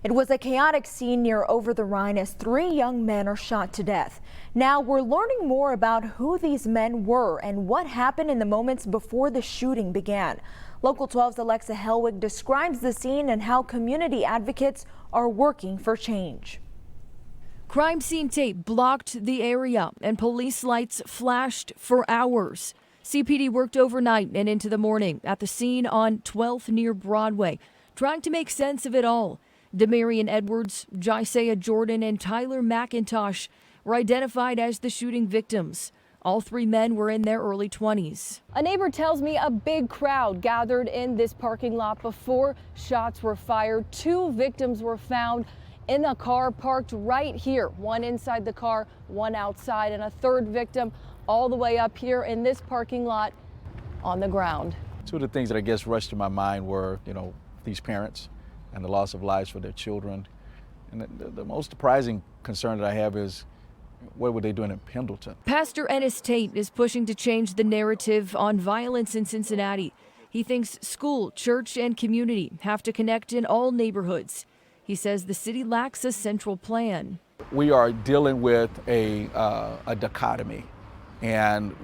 It was a chaotic scene near Over the Rhine as 3 young men are shot to death. Now we're learning more about who these men were and what happened in the moments before the shooting began. Local 12's Alexa Helwig describes the scene and how community advocates are working for change. Crime scene tape blocked the area and police lights flashed for hours. CPD worked overnight and into the morning at the scene on 12th near Broadway, trying to make sense of it all. Demarion Edwards, Jisaiah Jordan, and Tyler McIntosh were identified as the shooting victims. All 3 men were in their early 20s. A neighbor tells me a big crowd gathered in this parking lot before shots were fired. 2 victims were found in a car parked right here. One inside the car, one outside, and a 3rd victim all the way up here in this parking lot on the ground. 2 of the things that I guess rushed to my mind were, these parents and the loss of lives for their children. And the most surprising concern that I have is, what were they doing in Pendleton? Pastor Ennis Tate is pushing to change the narrative on violence in Cincinnati. He thinks school, church, and community have to connect in all neighborhoods. He says the city lacks a central plan. We are dealing with a dichotomy. And,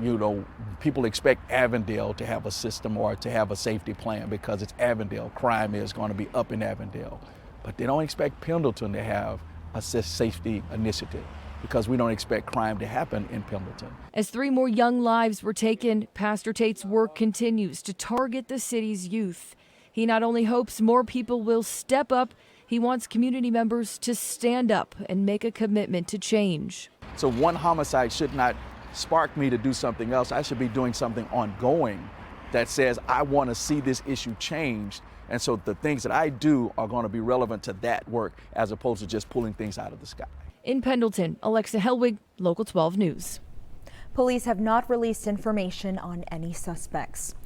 people expect Avondale to have a system or to have a safety plan because it's Avondale. Crime is going to be up in Avondale. But they don't expect Pendleton to have a safety initiative because we don't expect crime to happen in Pendleton. As 3 more young lives were taken, Pastor Tate's work continues to target the city's youth. He not only hopes more people will step up, he wants community members to stand up and make a commitment to change. So one homicide should not spark me to do something else. I should be doing something ongoing that says I want to see this issue changed. And so the things that I do are going to be relevant to that work as opposed to just pulling things out of the sky. In Pendleton, Alexa Helwig, Local 12 News. Police have not released information on any suspects.